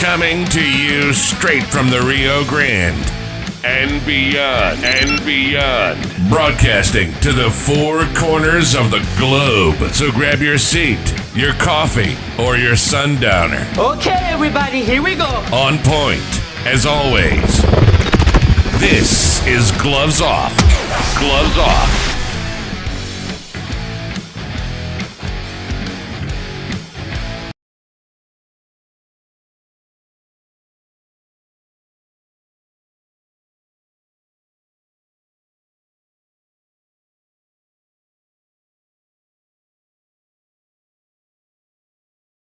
Coming to you straight from the Rio Grande and beyond. Broadcasting to the four corners of the globe. So grab your seat, your coffee, or your sundowner. Okay, everybody, here we go. On point, as always. This is Gloves Off. Gloves Off.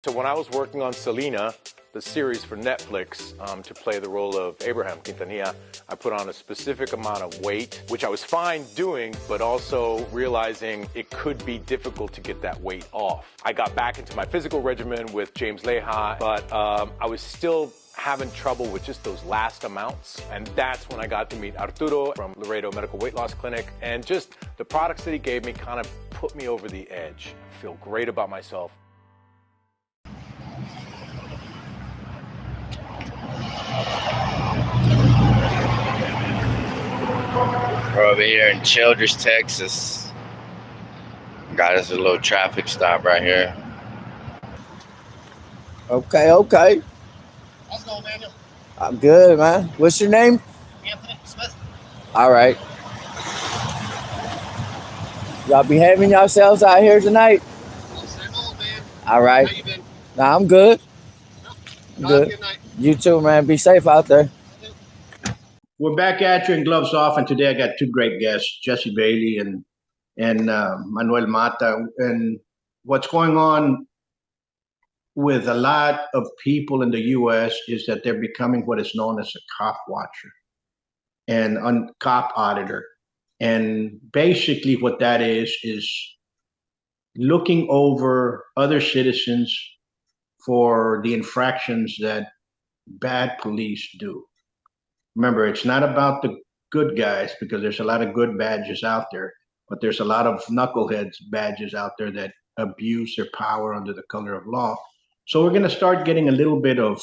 So when I was working on Selena, the series for Netflix, to play the role of Abraham Quintanilla, I put on a specific amount of weight, which I was fine doing, but also realizing it could be difficult to get that weight off. I got back into my physical regimen with James Leha, but I was still having trouble with just those last amounts. And that's when I got to meet Arturo from Laredo Medical Weight Loss Clinic. And just the products that he gave me kind of put me over the edge. I feel great about myself. We're over here in Childress, Texas. Got us a little traffic stop right here. Okay. How's it going, Daniel? I'm good, man. What's your name? Anthony Smith. All right. Y'all behaving yourselves out here tonight? Same old, man. All right. How you been? Nah, I'm good. Yep. I'm Have a good. good night. You too, man. Be safe out there. We're back at you in Gloves Off, and today I got two great guests, Jesse Bailey and Manuel Mata. And what's going on with a lot of people in the U.S. is that they're becoming what is known as a cop watcher and cop auditor. And basically what that is looking over other citizens for the infractions that bad police do. Remember, it's not about the good guys, because there's a lot of good badges out there, but there's a lot of knuckleheads badges out there that abuse their power under the color of law. So we're going to start getting a little bit of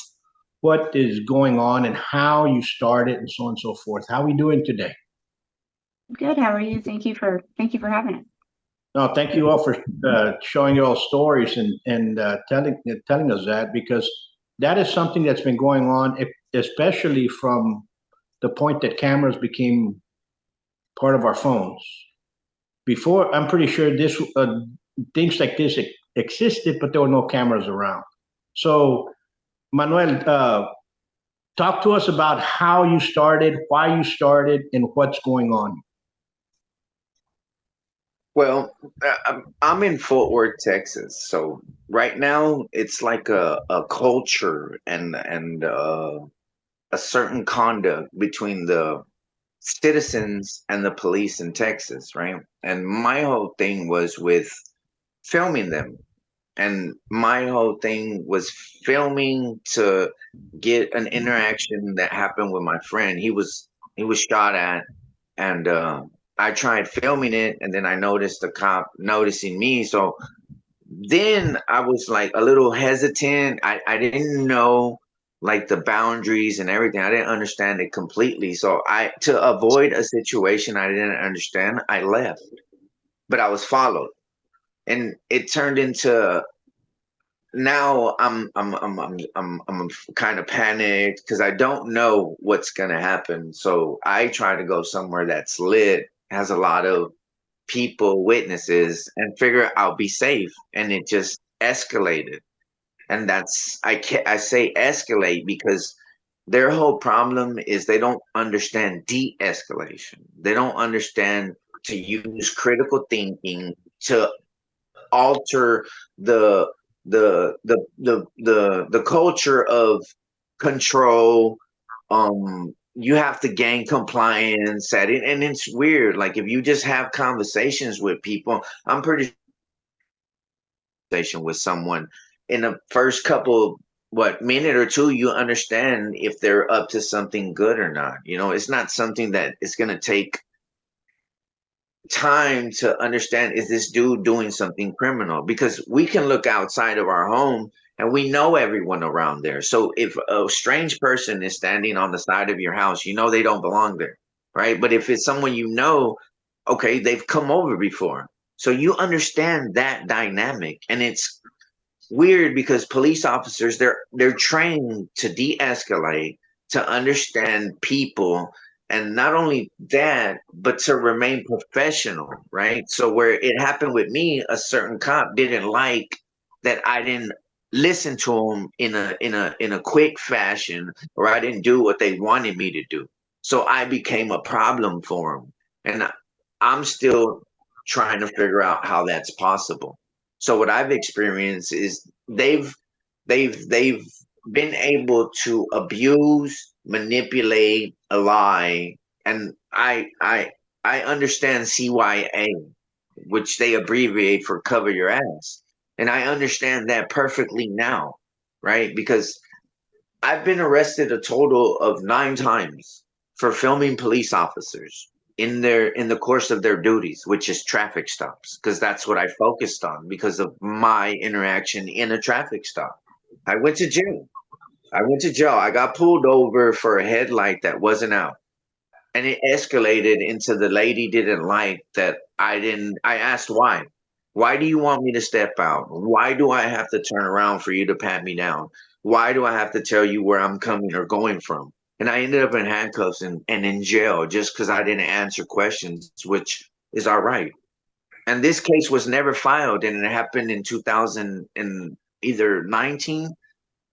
what is going on and how you started and so on and so forth. How are we doing today? Good. How are you? Thank you for having us. No, thank you all for showing your all stories and telling us that, because that is something that's been going on, especially from the point that cameras became part of our phones. Before, I'm pretty sure this things like this existed, but there were no cameras around. So, Manuel, talk to us about how you started, why you started, and what's going on. Well, I'm in Fort Worth, Texas. So right now it's like a culture and a certain conduct between the citizens and the police in Texas, right? And my whole thing was with filming them. And my whole thing was filming to get an interaction that happened with my friend. He was shot at, and I tried filming it, and then I noticed the cop noticing me. So then I was like a little hesitant. I didn't know like the boundaries and everything. I didn't understand it completely. So to avoid a situation I didn't understand, I left. But I was followed. And it turned into, now I'm kind of panicked because I don't know what's gonna happen. So I try to go somewhere that's lit, has a lot of people, witnesses, and figure I'll be safe. And it just escalated. And that's, I say escalate because their whole problem is they don't understand de-escalation. They don't understand to use critical thinking to alter the culture of control. You have to gain compliance at it, and it's weird. Like if you just have conversations with people, I'm pretty with someone in the first couple minute or two, you understand if they're up to something good or not. You know, it's not something that it's going to take time to understand, is this dude doing something criminal? Because we can look outside of our home and we know everyone around there. So if a strange person is standing on the side of your house, you know they don't belong there, right? But if it's someone you know, okay, they've come over before. So you understand that dynamic, and it's weird because police officers, they're trained to de-escalate, to understand people, and not only that, but to remain professional, right? So where it happened with me, a certain cop didn't like that I didn't listen to him in a quick fashion, or I didn't do what they wanted me to do. So I became a problem for him, and I'm still trying to figure out how that's possible. So what I've experienced is they've been able to abuse, manipulate, lie, and I understand CYA, which they abbreviate for cover your ass. And I understand that perfectly now, right? Because I've been arrested a total of 9 times for filming police officers in the course of their duties, which is traffic stops, because that's what I focused on because of my interaction in a traffic stop. I went to jail. I went to jail. I got pulled over for a headlight that wasn't out. And it escalated into the lady didn't like that I asked why. Why do you want me to step out? Why do I have to turn around for you to pat me down? Why do I have to tell you where I'm coming or going from? And I ended up in handcuffs and in jail just because I didn't answer questions, which is all right. And this case was never filed, and it happened in 2000 and either 19,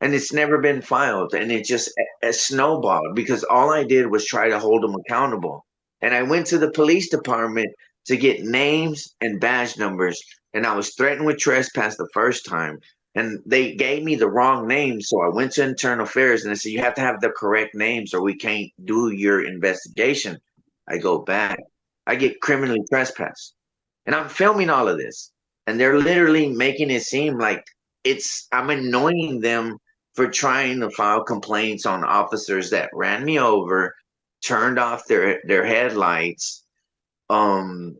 and it's never been filed, and it just snowballed because all I did was try to hold them accountable. And I went to the police department to get names and badge numbers, and I was threatened with trespass the first time, and they gave me the wrong name. So I went to internal affairs and they said you have to have the correct names or we can't do your investigation. I go back, I get criminally trespassed, and I'm filming all of this, and they're literally making it seem like I'm annoying them for trying to file complaints on officers that ran me over, turned off their headlights. Um,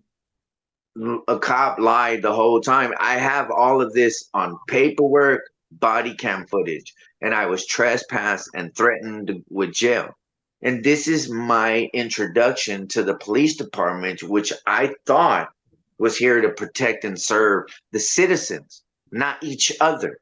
a cop lied the whole time. I have all of this on paperwork, body cam footage, and I was trespassed and threatened with jail. And this is my introduction to the police department, which I thought was here to protect and serve the citizens, not each other,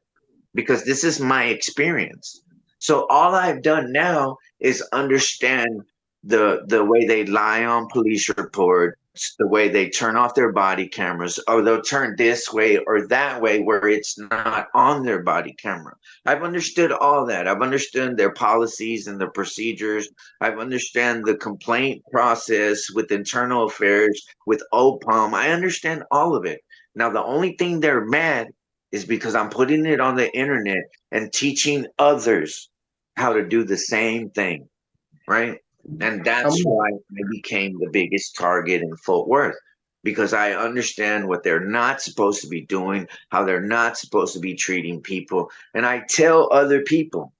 because this is my experience. So all I've done now is understand the way they lie on police reports, the way they turn off their body cameras, or they'll turn this way or that way where it's not on their body camera. I've understood all that. I've understood their policies and the procedures. I've understand the complaint process with internal affairs, with OPOM. I understand all of it. Now, the only thing they're mad is because I'm putting it on the internet and teaching others how to do the same thing, right? And that's why I became the biggest target in Fort Worth, because I understand what they're not supposed to be doing, how they're not supposed to be treating people. And I tell other people,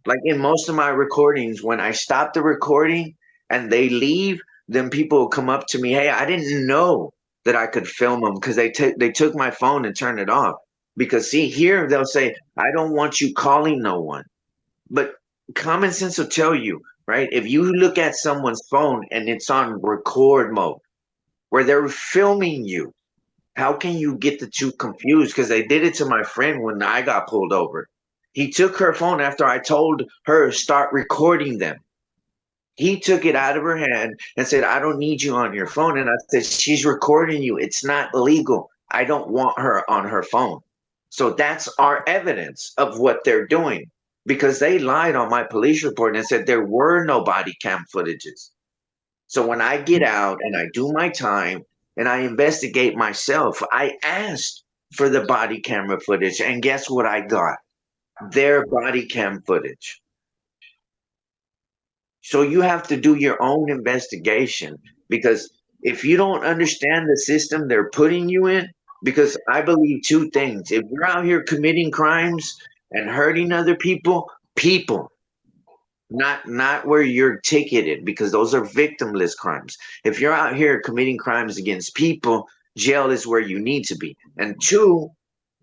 like in most of my recordings, when I stop the recording and they leave, then people will come up to me, hey, I didn't know that I could film them because they took my phone and turned it off. Because see, here they'll say, I don't want you calling no one. But common sense will tell you, right? If you look at someone's phone and it's on record mode where they're filming you, how can you get the two confused? Because they did it to my friend when I got pulled over. He took her phone after I told her start recording them. He took it out of her hand and said, I don't need you on your phone. And I said, she's recording you. It's not legal. I don't want her on her phone. So that's our evidence of what they're doing, because they lied on my police report and said there were no body cam footages. So when I get out and I do my time and I investigate myself, I asked for the body camera footage. And guess what I got? Their body cam footage. So you have to do your own investigation, because if you don't understand the system they're putting you in, because I believe two things. If you're out here committing crimes and hurting other people, not where you're ticketed, because those are victimless crimes. If you're out here committing crimes against people, jail is where you need to be. And two,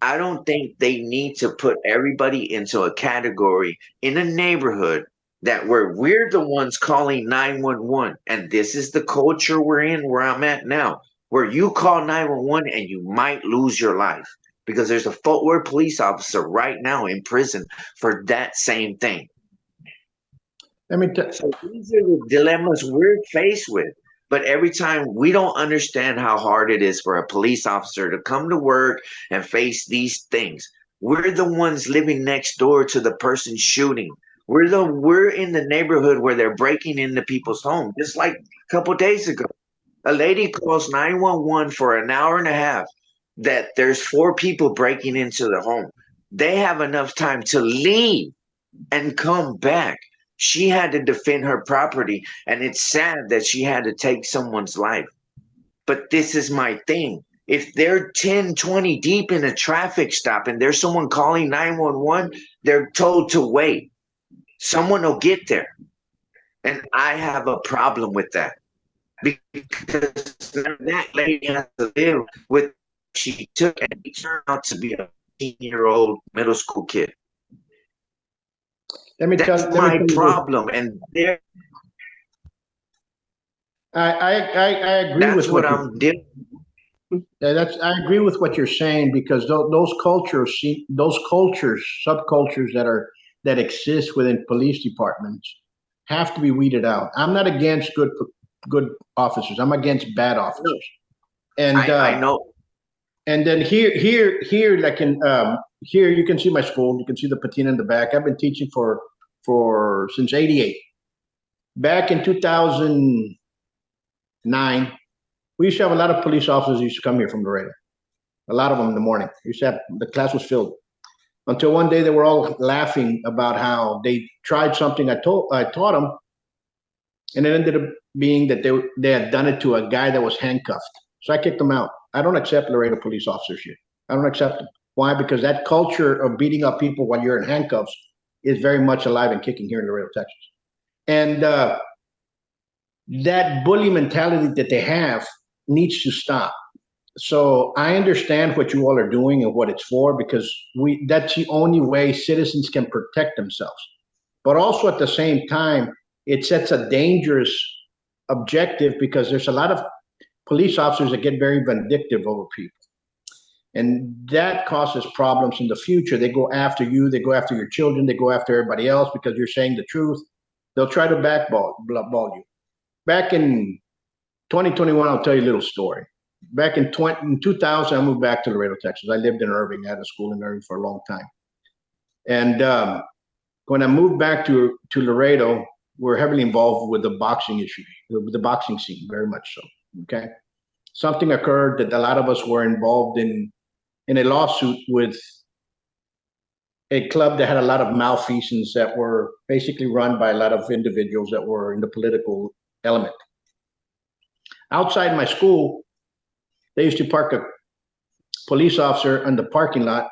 I don't think they need to put everybody into a category in a neighborhood that where we're the ones calling 911. And this is the culture we're in, where I'm at now, where you call 911 and you might lose your life because there's a Fort Worth police officer right now in prison for that same thing. Let me tell. So these are the dilemmas we're faced with. But every time we don't understand how hard it is for a police officer to come to work and face these things. We're the ones living next door to the person shooting. We're in the neighborhood where they're breaking into people's homes. Just like a couple days ago, a lady calls 911 for an hour and a half that there's 4 people breaking into the home. They have enough time to leave and come back. She had to defend her property, and it's sad that she had to take someone's life. But this is my thing. If they're 10, 20 deep in a traffic stop and there's someone calling 911, they're told to wait. Someone will get there. And I have a problem with that. Because that lady has to live with what she took, and he turned out to be a 15-year-old middle school kid. That's my problem, and I agree with what I'm doing. I agree with what you're saying, because those cultures, subcultures that exist within police departments have to be weeded out. I'm not against good officers. I'm against bad officers. And I know. And then here, like in here, you can see my school. You can see the patina in the back. I've been teaching for since '88. Back in 2009, we used to have a lot of police officers who used to come here from Laredo. A lot of them in the morning. The class was filled. Until one day they were all laughing about how they tried something I taught them, and it ended up being that they had done it to a guy that was handcuffed. So I kicked them out. I don't accept Laredo police officers here. I don't accept them. Why? Because that culture of beating up people while you're in handcuffs is very much alive and kicking here in Laredo, Texas. And that bully mentality that they have needs to stop. So I understand what you all are doing and what it's for, because that's the only way citizens can protect themselves. But also at the same time, it sets a dangerous objective, because there's a lot of police officers that get very vindictive over people. And that causes problems in the future. They go after you, they go after your children, they go after everybody else because you're saying the truth. They'll try to blackball you. Back in 2021, I'll tell you a little story. Back in 2000, I moved back to Laredo, Texas. I lived in Irving. I had a school in Irving for a long time. And when I moved back to Laredo, we're heavily involved with the boxing issue, with the boxing scene, very much so. Okay. Something occurred that a lot of us were involved in a lawsuit with a club that had a lot of malfeasance that were basically run by a lot of individuals that were in the political element. Outside my school, they used to park a police officer in the parking lot.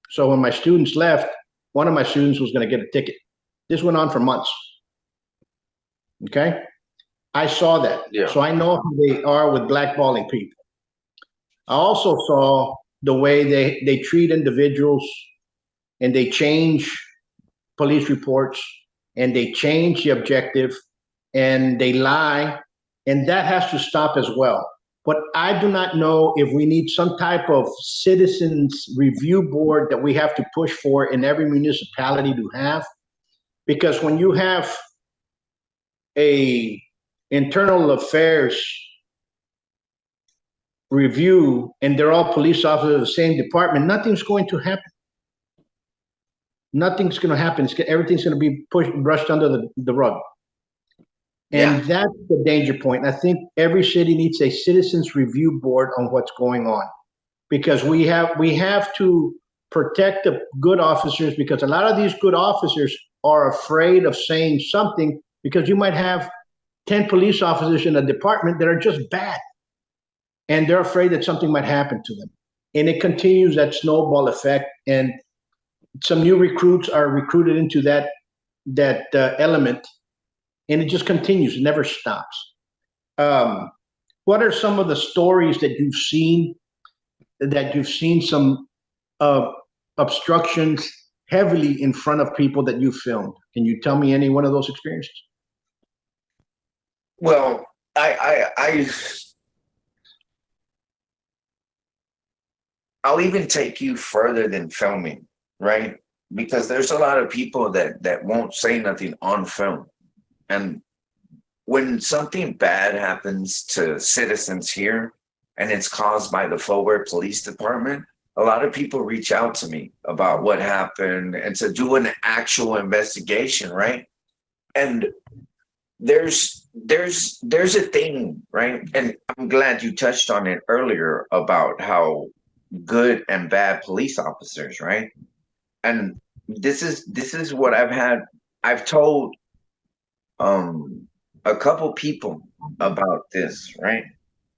So when my students left, one of my students was going to get a ticket. This went on for months. Okay. I saw that. Yeah. So I know how they are with blackballing people. I also saw the way they treat individuals, and they change police reports, and they change the objective, and they lie, and that has to stop as well. But I do not know if we need some type of citizens review board that we have to push for in every municipality to have, because when you have a internal affairs review and they're all police officers of the same department, nothing's going to happen. Nothing's going to happen. Everything's going to be brushed under the rug. And that's the danger point. I think every city needs a citizens review board on what's going on, because we have to protect the good officers, because a lot of these good officers are afraid of saying something, because you might have 10 police officers in a department that are just bad, and they're afraid that something might happen to them. And it continues that snowball effect, and some new recruits are recruited into that element, and it just continues. It never stops. What are some of the stories that you've seen some obstructions heavily in front of people that you filmed? Can you tell me any one of those experiences? Well, I'll even take you further than filming, right? Because there's a lot of people that won't say nothing on film. And when something bad happens to citizens here and it's caused by the Forward Police Department, a lot of people reach out to me about what happened and to do an actual investigation, right? And there's a thing, right? And I'm glad you touched on it earlier about how good and bad police officers, right? And this is what I've told a couple people about this, right?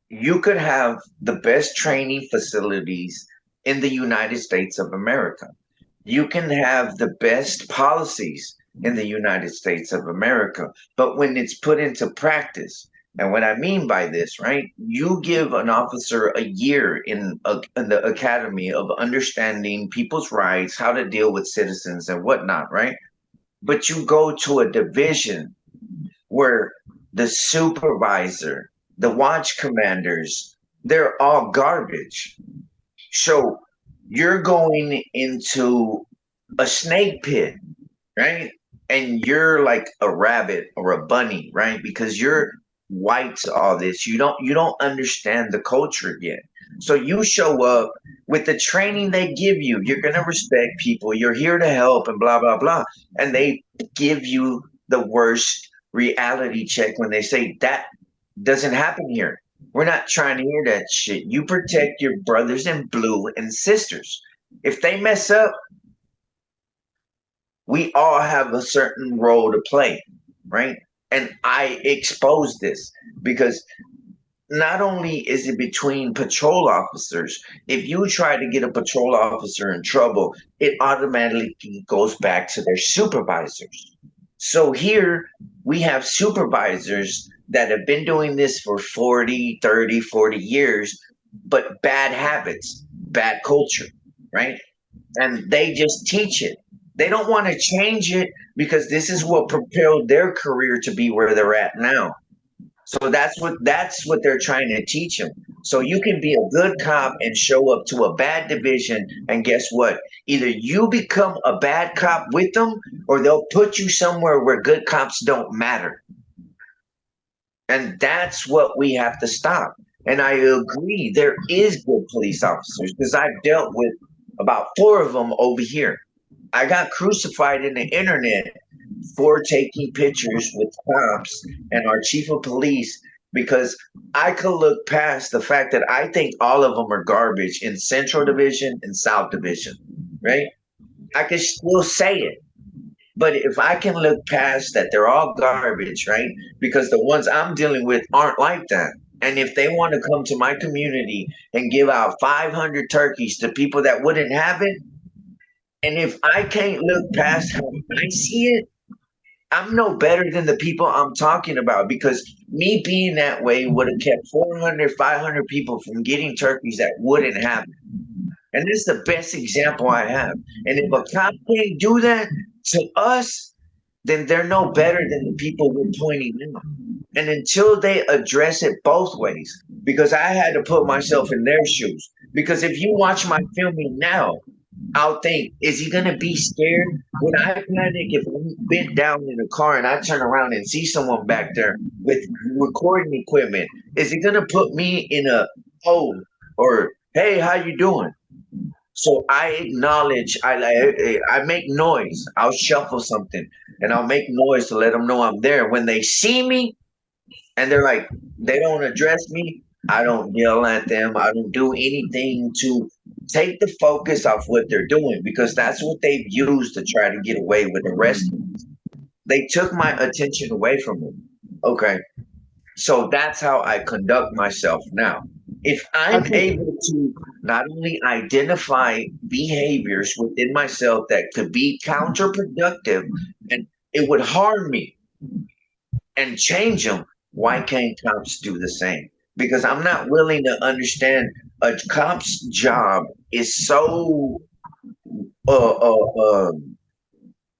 You could have the best training facilities in the United States of America. You can have the best policies in the United States of America, but when it's put into practice, and what I mean by this, right? You give an officer a year in the academy of understanding people's rights, how to deal with citizens and whatnot, right? But you go to a division where the supervisor, the watch commanders, they're all garbage. So you're going into a snake pit, right? And you're like a rabbit or a bunny, right? Because you're white to all this. You don't understand the culture yet. So you show up with the training they give you. You're gonna respect people. You're here to help and blah blah blah. And they give you the worst reality check when they say that doesn't happen here. We're not trying to hear that shit. You protect your brothers in blue and sisters. If they mess up, we all have a certain role to play, right? And I expose this because not only is it between patrol officers, if you try to get a patrol officer in trouble, it automatically goes back to their supervisors. So here we have supervisors that have been doing this for 40, 30, 40 years, but bad habits, bad culture, right? And they just teach it. They don't want to change it because this is what propelled their career to be where they're at now. So that's what they're trying to teach them. So you can be a good cop and show up to a bad division, and guess what? Either you become a bad cop with them, or they'll put you somewhere where good cops don't matter. And that's what we have to stop. And I agree, there is good police officers because I've dealt with about four of them over here. I got crucified in the internet for taking pictures with cops and our chief of police because I could look past the fact that I think all of them are garbage in Central Division and South Division, right? I could still say it. But if I can look past that, they're all garbage, right? Because the ones I'm dealing with aren't like that. And if they want to come to my community and give out 500 turkeys to people that wouldn't have it, and if I can't look past how I see it, I'm no better than the people I'm talking about because me being that way would have kept 400, 500 people from getting turkeys that wouldn't have it. And this is the best example I have. And if a cop can't do that to us, then they're no better than the people we're pointing out. And until they address it both ways, because I had to put myself in their shoes. Because if you watch my filming now, I'll think, is he gonna be scared? When I panic, if I'm bent down in a car and I turn around and see someone back there with recording equipment, is he gonna put me in a oh or hey, how you doing? So I acknowledge, I make noise. I'll shuffle something and I'll make noise to let them know I'm there. When they see me and they're like, they don't address me, I don't yell at them. I don't do anything to take the focus off what they're doing because that's what they've used to try to get away with arresting. They took my attention away from them. Okay. So that's how I conduct myself now. If I'm able to not only identify behaviors within myself that could be counterproductive and it would harm me and change them, why can't cops do the same? Because I'm not willing to understand a cop's job is so uh, uh,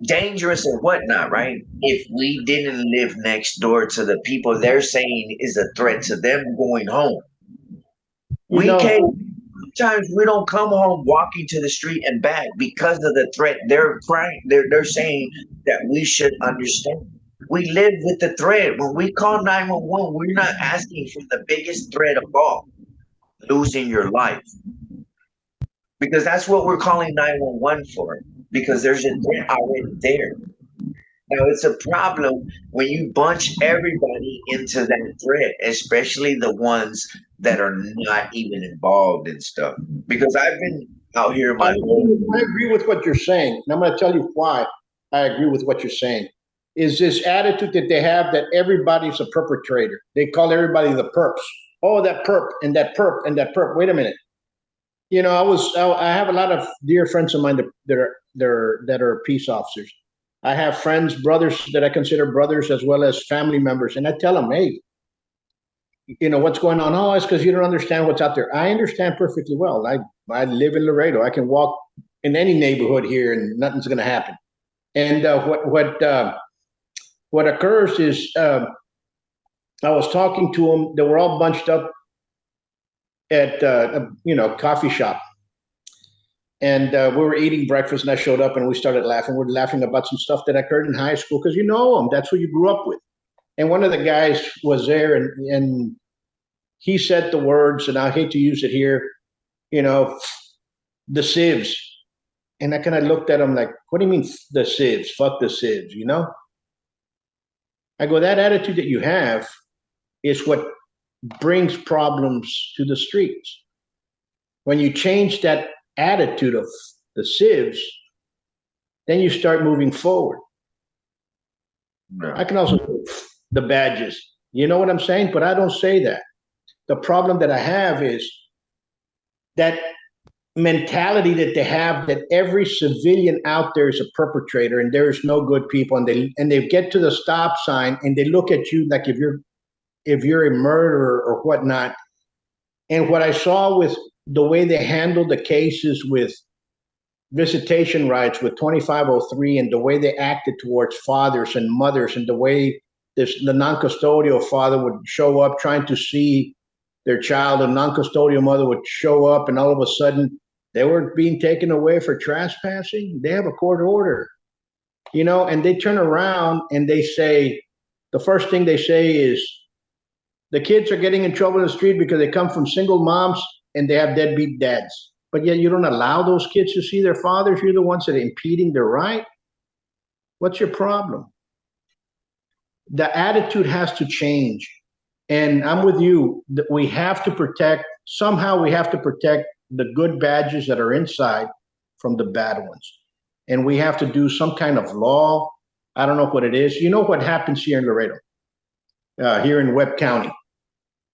dangerous or whatnot, right? If we didn't live next door to the people they're saying is a threat to them going home, You we know, can't. Sometimes we don't come home walking to the street and back because of the threat they're crying. They're saying that we should understand. We live with the threat. When we call 911, we're not asking for the biggest threat of all, losing your life, because that's what we're calling 911 for. Because there's a threat already there. Now it's a problem when you bunch everybody into that threat, especially the ones that are not even involved in stuff. Because I've been out here I my whole I agree with what you're saying, and I'm going to tell you why I agree with what you're saying. Is this attitude that they have that everybody's a perpetrator? They call everybody the perps. Oh, that perp and that perp and that perp. Wait a minute. I have a lot of dear friends of mine that are peace officers. I have friends, brothers that I consider brothers as well as family members, and I tell them, hey, what's going on? Oh, it's because you don't understand what's out there. I understand perfectly well. I live in Laredo. I can walk in any neighborhood here, and nothing's going to happen. And what occurs is I was talking to them. They were all bunched up at coffee shop, and we were eating breakfast. And I showed up, and we started laughing. We're laughing about some stuff that occurred in high school because you know them. That's who you grew up with. And one of the guys was there, and he said the words, and I hate to use it here, you know, the sieves. And I kind of looked at him like, what do you mean the sieves? Fuck the sieves, you know? I go, that attitude that you have is what brings problems to the streets. When you change that attitude of the sieves, then you start moving forward. I can also say the badges. You know what I'm saying? But I don't say that. The problem that I have is that mentality that they have that every civilian out there is a perpetrator and there is no good people, and they get to the stop sign and they look at you like if you're a murderer or whatnot. And what I saw with the way they handled the cases with visitation rights with 2503, and the way they acted towards fathers and mothers, and the way the non-custodial father would show up trying to see their child, a non-custodial mother would show up, and all of a sudden they were being taken away for trespassing. They have a court order, and they turn around and they say, the first thing they say is, the kids are getting in trouble in the street because they come from single moms and they have deadbeat dads. But yet you don't allow those kids to see their fathers. You're the ones that are impeding their right. What's your problem? The attitude has to change. And I'm with you that we have to protect, somehow we have to protect the good badges that are inside from the bad ones. And we have to do some kind of law. I don't know what it is. You know what happens here in Laredo, here in Webb County.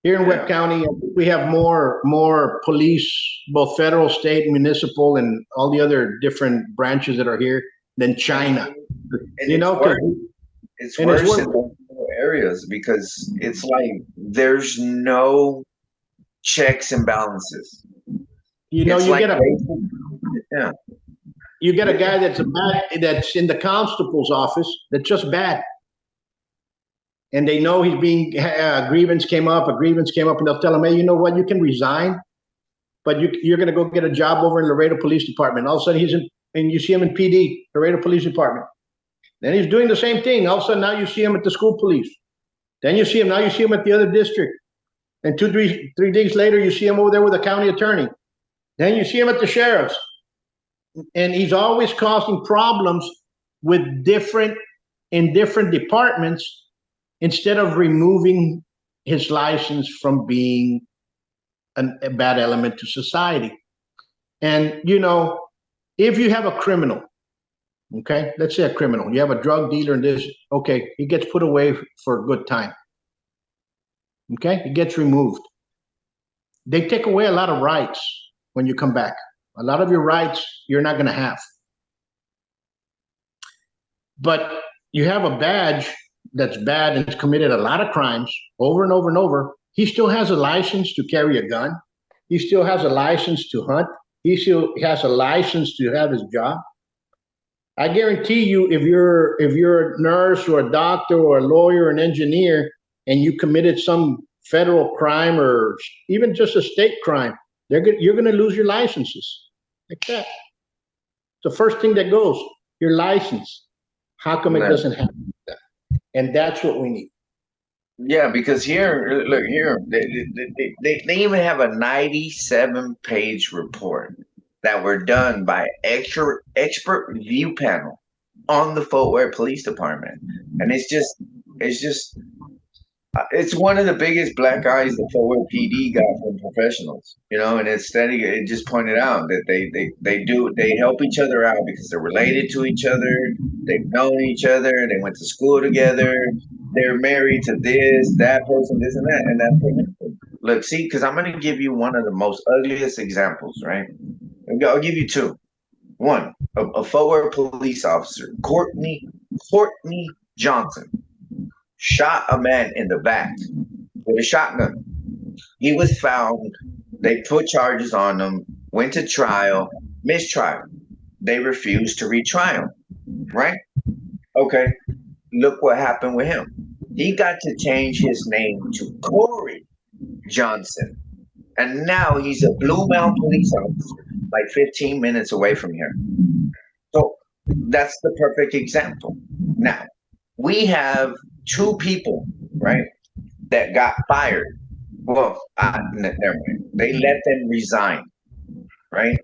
Here in Webb County, we have more police, both federal, state, municipal, and all the other different branches that are here than China. And it's and it's worse worse. in those areas because it's like there's no checks and balances. It's You like get yeah. you get a guy that's in the constable's office that's just bad, and they know he's being a grievance came up, and they'll tell him, hey, you know what, you can resign, but you're going to go get a job over in Laredo Police Department. All of a sudden and you see him in PD, Laredo Police Department. Then he's doing the same thing. All of a sudden now you see him at the school police. Then you see him at the other district. And 3 days later, you see him over there with the county attorney. Then you see him at the sheriff's. And he's always causing problems with different departments instead of removing his license from being a bad element to society. And, if you have a criminal, okay, let's say a criminal, you have a drug dealer and this, okay, he gets put away for a good time. Okay, he gets removed. They take away a lot of rights when you come back. A lot of your rights you're not going to have. But you have a badge that's bad and has committed a lot of crimes over and over and over. He still has a license to carry a gun. He still has a license to hunt. he still has a license to have his job. I guarantee you, if you're a nurse or a doctor or a lawyer or an engineer, and you committed some federal crime or even just a state crime, you're going to lose your licenses like that. The first thing that goes, your license. How come it Right. doesn't happen? And that's what we need. Yeah, because here, look here, they even have a 97-page report that were done by expert review panel on the Fort Worth Police Department, and it's one of the biggest black eyes the Fort Worth PD got from professionals, and it just pointed out that they help each other out because they're related to each other, they've known each other, they went to school together, they're married to that person, this and that, and that's what. Look, see, because I'm going to give you one of the most ugliest examples, right? I'll give you two. One, a Fort Worth police officer, Courtney Johnson, shot a man in the back with a shotgun. He was found. They put charges on him, went to trial, mistrial. They refused to retry him, right? Okay, look what happened with him. He got to change his name to Corey Johnson. And now he's a Blue Mountain police officer, like 15 minutes away from here. So that's the perfect example. Now, we have two people, right, that got fired. Well, never mind. They let them resign, right,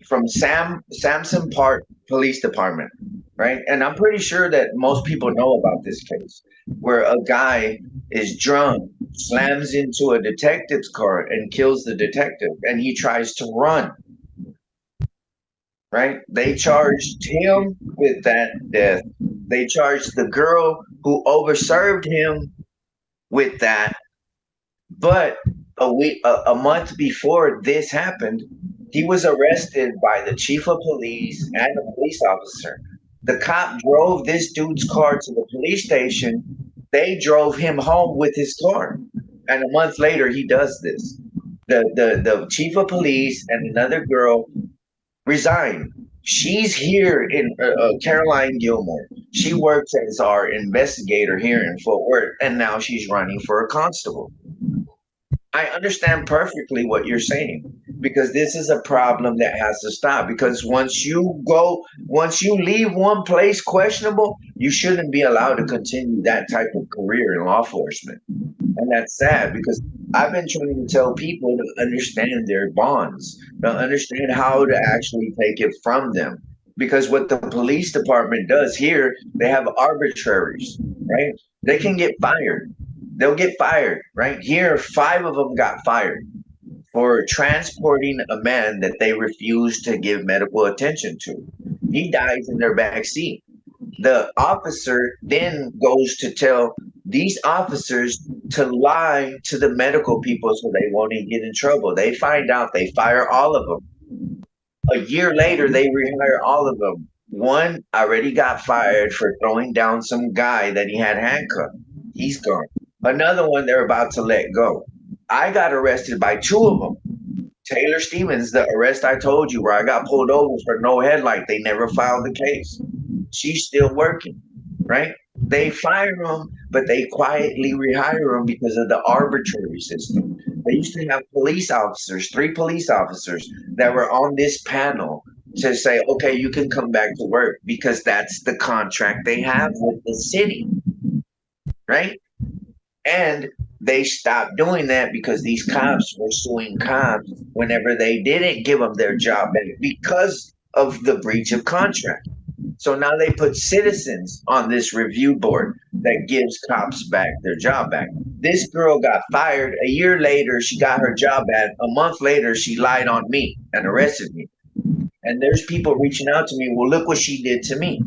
from Samson Park Police Department, right? And I'm pretty sure that most people know about this case where a guy is drunk, slams into a detective's car and kills the detective, and he tries to run. Right? They charged him with that death. They charged the girl who overserved him with that. But a month before this happened, he was arrested by the chief of police and a police officer. The cop drove this dude's car to the police station. They drove him home with his car. And a month later, he does this. The chief of police and another girl resigned. She's here in Caroline Gilmore. She works as our investigator here in Fort Worth, and now she's running for a constable. I understand perfectly what you're saying because this is a problem that has to stop. Because once you leave one place questionable, you shouldn't be allowed to continue that type of career in law enforcement. And that's sad because I've been trying to tell people to understand their bonds, to understand how to actually take it from them. Because what the police department does here, they have arbitraries, right? They can get fired. They'll get fired, right? Here, 5 of them got fired for transporting a man that they refused to give medical attention to. He dies in their back seat. The officer then goes to tell these officers to lie to the medical people so they won't even get in trouble. They find out, they fire all of them. A year later, they rehire all of them. One already got fired for throwing down some guy that he had handcuffed. He's gone. Another one they're about to let go. I got arrested by 2 of them. Taylor Stevens, the arrest I told you where I got pulled over for no headlight. They never filed the case. She's still working, right? They fire them, but they quietly rehire them because of the arbitrary system. They used to have police officers, 3 police officers that were on this panel to say, okay, you can come back to work because that's the contract they have with the city, right? And they stopped doing that because these cops were suing cops whenever they didn't give them their job back because of the breach of contract. So now they put citizens on this review board that gives cops back their job back. This girl got fired. A year later, she got her job back. A month later, she lied on me and arrested me. And there's people reaching out to me, well, look what she did to me.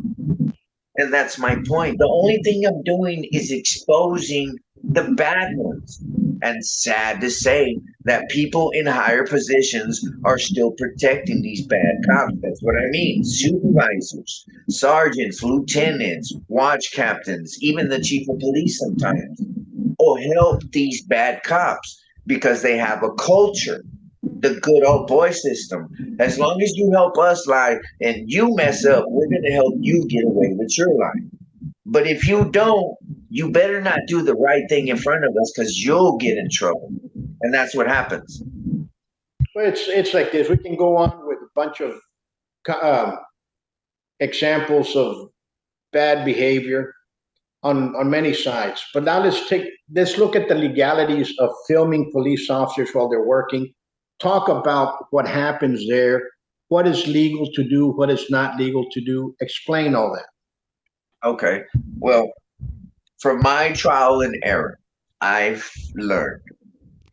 And that's my point. The only thing I'm doing is exposing the bad ones. And sad to say that people in higher positions are still protecting these bad cops. That's what I mean. Supervisors, sergeants, lieutenants, watch captains, even the chief of police sometimes will help these bad cops because they have a culture. the good old boy system. As long as you help us lie and you mess up, we're gonna help you get away with your lie. But if you don't, you better not do the right thing in front of us because you'll get in trouble. And that's what happens. Well, it's like this. We can go on with a bunch of examples of bad behavior on many sides. But now let's look at the legalities of filming police officers while they're working. Talk about what happens there, what is legal to do, what is not legal to do. Explain all that. Okay. Well, from my trial and error, I've learned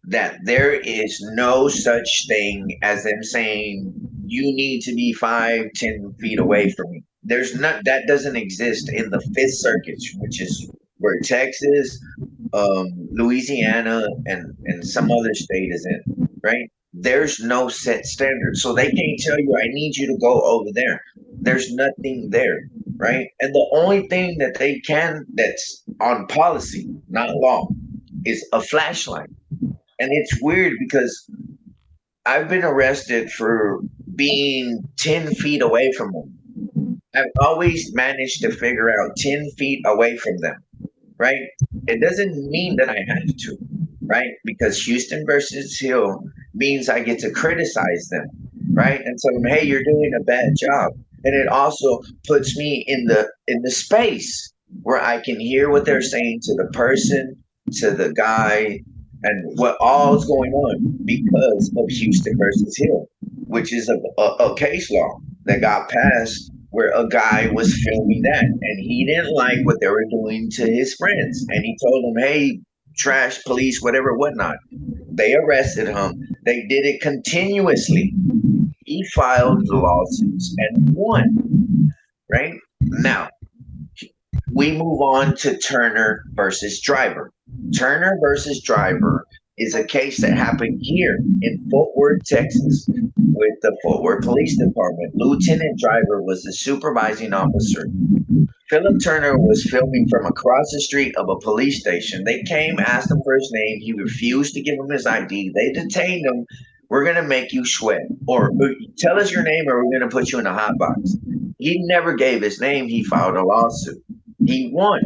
that there is no such thing as them saying you need to be 5, 10 feet away from me. There's not that doesn't exist in the Fifth Circuit, which is where Texas, Louisiana, and some other state is in, right? There's no set standard, so they can't tell you I need you to go over there. There's nothing there, right? And the only thing that they can that's on policy, not law, is a flashlight. And it's weird because I've been arrested for being 10 feet away from them. I've always managed to figure out 10 feet away from them, right? It doesn't mean that I have to, right? Because Houston versus Hill means I get to criticize them, right? And tell them, hey, you're doing a bad job. And it also puts me in the space where I can hear what they're saying to the person, to the guy, and what all is going on because of Houston versus Hill, which is a case law that got passed where a guy was filming that and he didn't like what they were doing to his friends. And he told them, hey, trash police, whatever, whatnot. They arrested him. They did it continuously. He filed the lawsuits and won, right? Now, we move on to Turner versus Driver. Turner versus Driver is a case that happened here in Fort Worth, Texas, with the Fort Worth Police Department. Lieutenant Driver was the supervising officer. Philip Turner was filming from across the street of a police station. They came, asked him for his name. He refused to give them his ID. They detained him. We're going to make you sweat. Or tell us your name or we're going to put you in a hot box. He never gave his name. He filed a lawsuit. He won.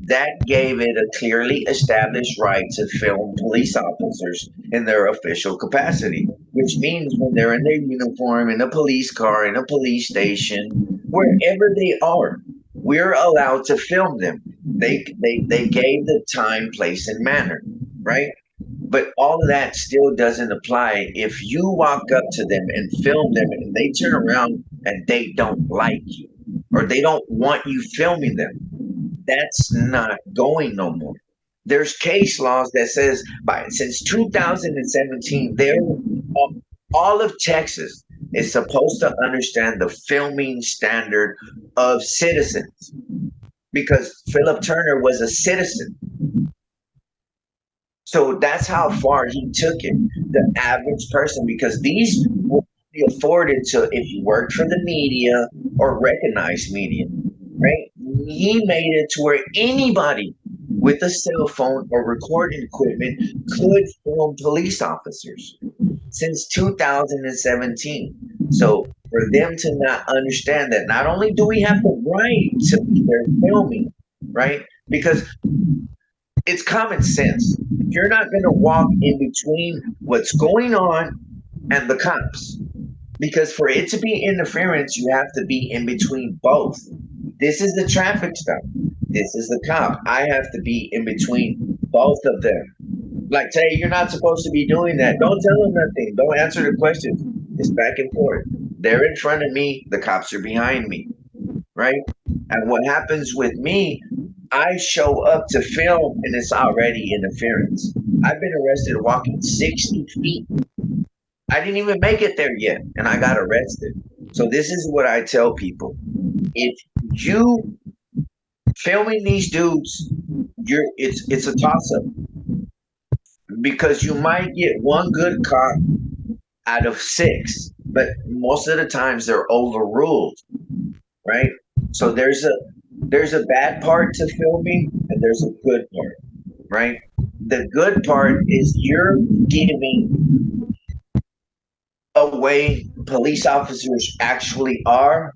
That gave it a clearly established right to film police officers in their official capacity, which means when they're in their uniform, in a police car, in a police station, wherever they are, we're allowed to film them. They gave the time, place, and manner, right? But all of that still doesn't apply if you walk up to them and film them and they turn around and they don't like you or they don't want you filming them. That's not going no more. There's case laws that says since 2017, all of Texas is supposed to understand the filming standard of citizens because Philip Turner was a citizen. So that's how far he took it, the average person, because these will be afforded to if you work for the media or recognized media, right? He made it to where anybody with a cell phone or recording equipment could film police officers since 2017. So for them to not understand that not only do we have the right to be there filming, right? Because it's common sense. You're not going to walk in between what's going on and the cops. Because for it to be interference, you have to be in between both. This is the traffic stop. This is the cop. I have to be in between both of them. Like, hey, you're not supposed to be doing that. Don't tell them nothing. Don't answer the questions. It's back and forth. They're in front of me. The cops are behind me. Right? And what happens with me, I show up to film and it's already interference. I've been arrested walking 60 feet. I didn't even make it there yet and I got arrested. So this is what I tell people. If you filming these dudes, it's a toss-up. Because you might get one good cop out of 6, but most of the times they're overruled, right? So there's a bad part to filming and there's a good part, right? The good part is you're giving a way police officers actually are,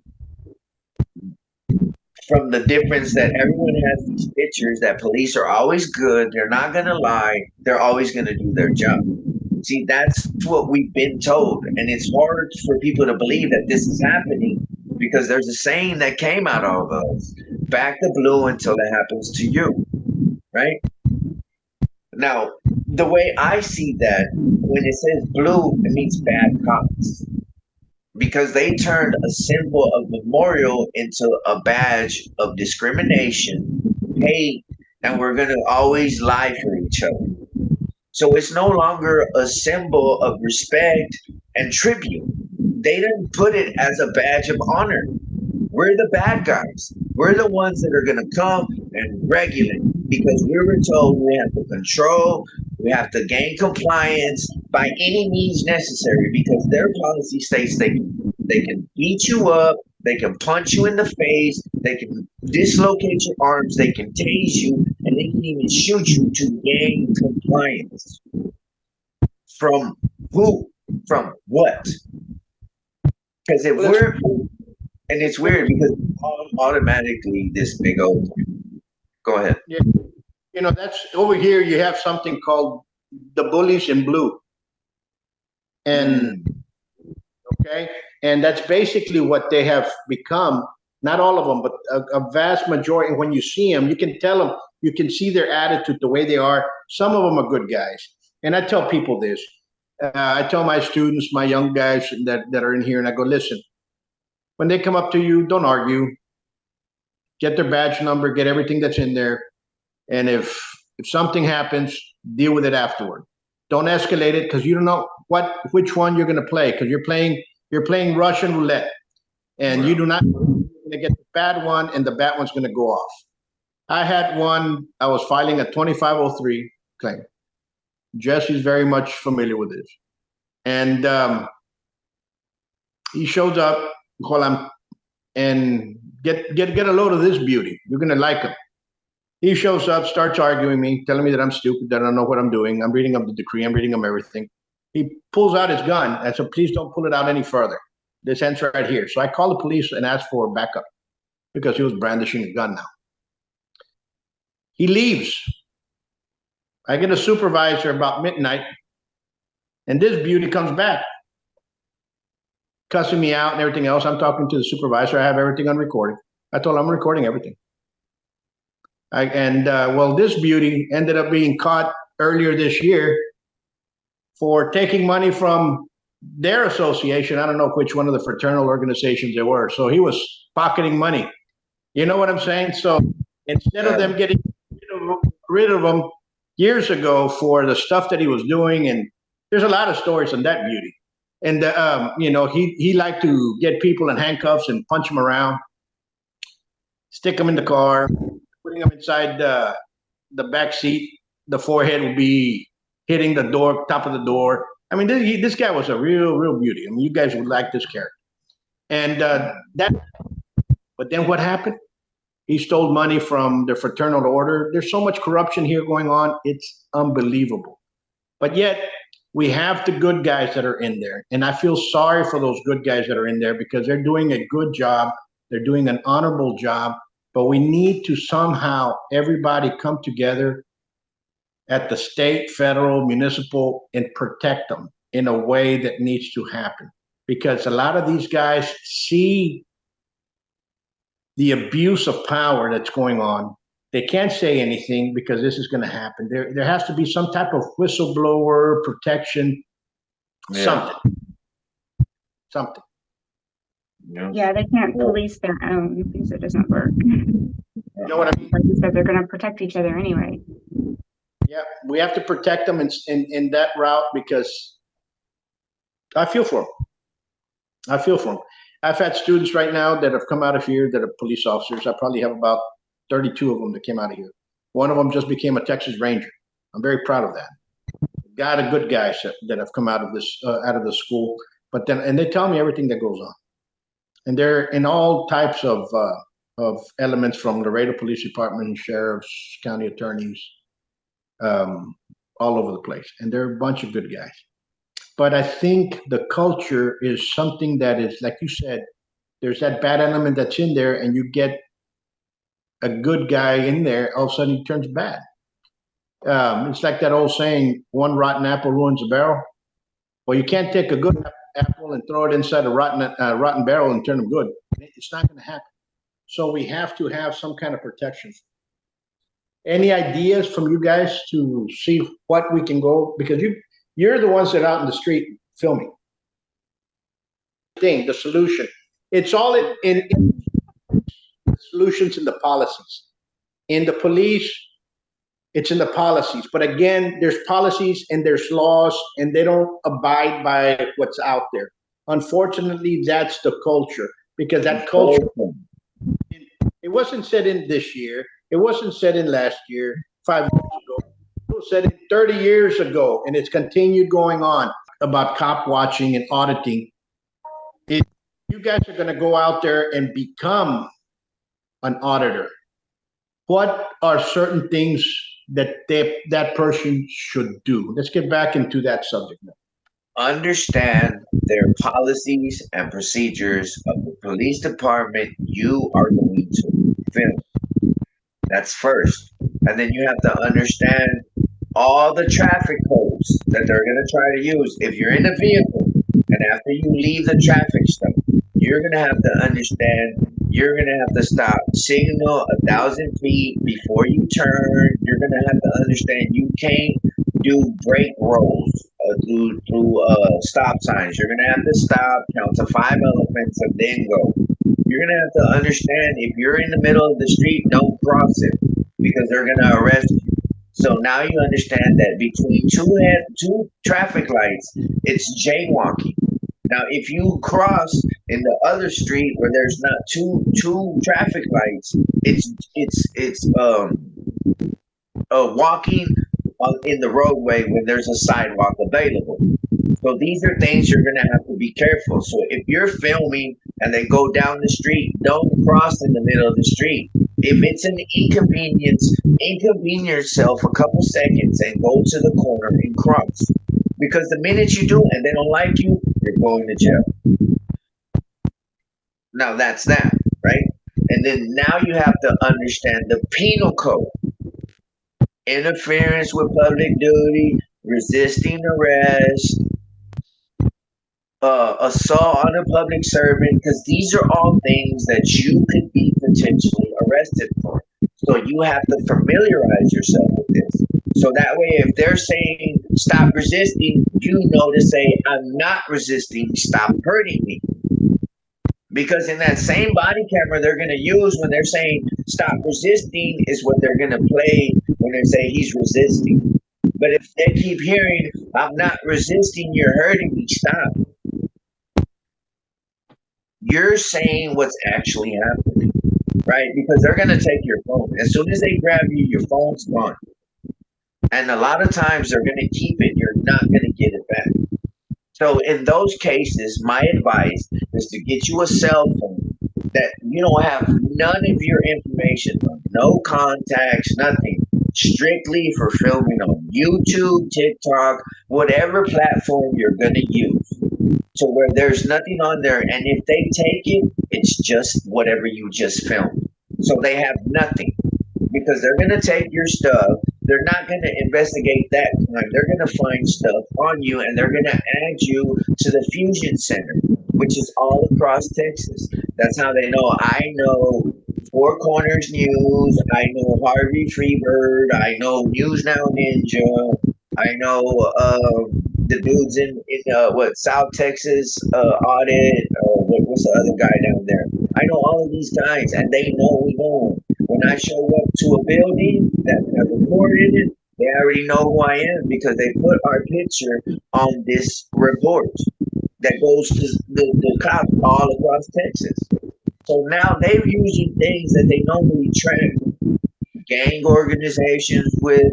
from the difference that everyone has these pictures that police are always good, they're not going to lie, they're always going to do their job. See, that's what we've been told. And it's hard for people to believe that this is happening because there's a saying that came out of us, back the blue until it happens to you, right? Now, the way I see that, when it says blue, it means bad cops because they turned a symbol of memorial into a badge of discrimination, hate, and we're going to always lie for each other. So it's no longer a symbol of respect and tribute. They didn't put it as a badge of honor. We're the bad guys. We're the ones that are going to come and regulate because we were told we have to control, we have to gain compliance by any means necessary because their policy states they can beat you up, they can punch you in the face, they can dislocate your arms, they can tase you, and they can even shoot you to gain compliance. From who? From what? Because if we're, and it's weird because automatically this big old. Go ahead. Yeah, that's over here. You have something called the bullies in blue, and okay, and that's basically what they have become. Not all of them, but a vast majority. When you see them, you can tell them. You can see their attitude, the way they are. Some of them are good guys, and I tell people this. I tell my students, my young guys that are in here, and I go, listen. When they come up to you, don't argue. Get their badge number, get everything that's in there, and if something happens, deal with it afterward. Don't escalate it because you don't know which one you're going to play because you're playing Russian roulette, and you do not going to get the bad one, and the bad one's going to go off. I had one. I was filing a 2503 claim. Jesse's very much familiar with this, and he shows up while I'm and get a load of this beauty. You're gonna like him. He shows up, starts arguing me, telling me that I'm stupid, that I don't know what I'm doing. I'm reading him the decree. I'm reading him everything. He pulls out his gun. I said, please don't pull it out any further. This ends right here. So I called the police and asked for backup because he was brandishing a gun now. He leaves. I get a supervisor about midnight, and this beauty comes back, cussing me out and everything else. I'm talking to the supervisor. I have everything on recording. I told him I'm recording everything. Well, this beauty ended up being caught earlier this year for taking money from their association. I don't know which one of the fraternal organizations they were. So he was pocketing money. You know what I'm saying? So instead of them getting rid of him years ago for the stuff that he was doing, and there's a lot of stories on that beauty. And he liked to get people in handcuffs and punch them around, stick them in the car, putting them inside the back seat. The forehead would be hitting the door, top of the door. I mean, this guy was a real beauty. I mean, you guys would like this character. And but then what happened? He stole money from the fraternal order. There's so much corruption here going on. It's unbelievable. But yet we have the good guys that are in there. And I feel sorry for those good guys that are in there because they're doing a good job. They're doing an honorable job. But we need to somehow, everybody come together at the state, federal, municipal, and protect them in a way that needs to happen. Because a lot of these guys see the abuse of power that's going on. They can't say anything because this is going to happen. There has to be some type of whistleblower protection, something. Yeah, they can't police their own because it doesn't work. You know what I mean? Like you said, they're going to protect each other anyway. Yeah, we have to protect them in that route because I feel for them. I've had students right now that have come out of here that are police officers. I probably have about 32 of them that came out of here. One of them just became a Texas Ranger. I'm very proud of that. Got a good guys that have come out of this school. But then, and they tell me everything that goes on, and they're in all types of elements from Laredo Police Department, sheriffs, county attorneys, all over the place, and they're a bunch of good guys. But I think the culture is something that is, like you said, there's that bad element that's in there, and you get a good guy in there, all of a sudden he turns bad. It's like that old saying, one rotten apple ruins a barrel. Well, you can't take a good apple and throw it inside a rotten barrel and turn them good. It's not going to happen. So we have to have some kind of protection. Any ideas from you guys to see what we can go? Because you're the ones that are out in the street filming. The solution. It's all in solutions in the policies. In the police, it's in the policies. But again, there's policies and there's laws, and they don't abide by what's out there. Unfortunately, that's the culture, because that culture, it wasn't set in this year. It wasn't set in last year, 5 years ago. It was set in 30 years ago, and it's continued going on about cop watching and auditing. You guys are going to go out there and become an auditor. What are certain things that that person should do? Let's get back into that subject now. Understand their policies and procedures of the police department you are going to film. That's first. And then you have to understand all the traffic codes that they're going to try to use. If you're in a vehicle and after you leave the traffic stop, you're going to have to understand you're going to have to stop signal 1,000 feet before you turn. You're going to have to understand you can't do brake rolls through stop signs. You're going to have to stop, count to 5 elephants, and then go. You're going to have to understand if you're in the middle of the street, don't cross it because they're going to arrest you. So now you understand that between two traffic lights, it's jaywalking. Now, if you cross in the other street where there's not two traffic lights, it's walking in the roadway when there's a sidewalk available. So these are things you're going to have to be careful. So if you're filming and they go down the street, don't cross in the middle of the street. If it's an inconvenience yourself a couple seconds and go to the corner and cross. Because the minute you do and they don't like you, you're going to jail. Now that's that, right? And then now you have to understand the penal code. Interference with public duty, resisting arrest, assault on a public servant, because these are all things that you could be potentially arrested for. So you have to familiarize yourself with this. So that way, if they're saying stop resisting, you know to say, I'm not resisting, stop hurting me. Because in that same body camera they're going to use when they're saying stop resisting is what they're going to play when they say he's resisting. But if they keep hearing, I'm not resisting, you're hurting me, stop. You're saying what's actually happening, right? Because they're going to take your phone. As soon as they grab you, your phone's gone. And a lot of times they're going to keep it. You're not going to get it back. So in those cases, my advice is to get you a cell phone that you don't have none of your information on, no contacts, nothing. Strictly for filming on YouTube, TikTok, whatever platform you're going to use. So where there's nothing on there, and if they take it, it's just whatever you just filmed. So they have nothing because they're going to take your stuff. They're not going to investigate that crime. They're going to find stuff on you, and they're going to add you to the Fusion Center, which is all across Texas. That's how they know. I know Four Corners News. I know Harvey Freebird. I know News Now Ninja. I know the dudes in South Texas Audit. What's the other guy down there? I know all of these guys, and they know we know them. When I show up to a building that have recorded it, they already know who I am because they put our picture on this report that goes to the cops all across Texas. So now they're using things that they normally track gang organizations with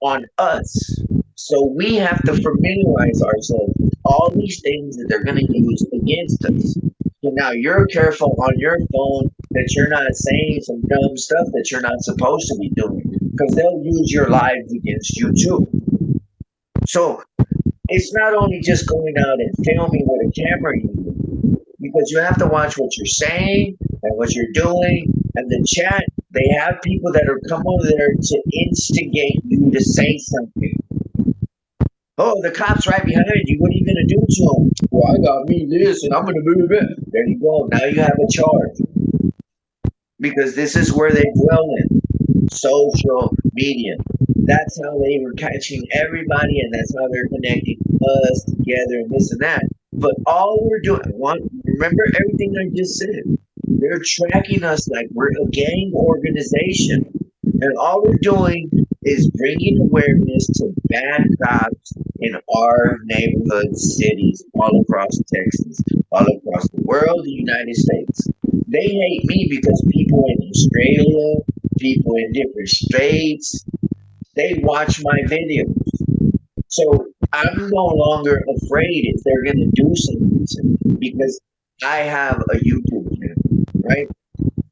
on us. So we have to familiarize ourselves with all these things that they're going to use against us. So now you're careful on your phone that you're not saying some dumb stuff that you're not supposed to be doing because they'll use your lives against you too. So it's not only just going out and filming with a camera, because you have to watch what you're saying and what you're doing. And the chat, they have people that are come over there to instigate you to say something. Oh, the cop's right behind you. What are you going to do to him? Well, I got me this and I'm going to move it. There you go. Now you have a charge. Because this is where they dwell in social media. That's how they were catching everybody, and that's how they're connecting us together and this and that. But all we're doing, remember everything I just said. They're tracking us like we're a gang organization. And all we're doing is bringing awareness to bad cops in our neighborhoods, cities, all across Texas, all across the world, the United States. They hate me because people in Australia, people in different states, they watch my videos. So I'm no longer afraid if they're going to do something to me because I have a YouTube channel, right?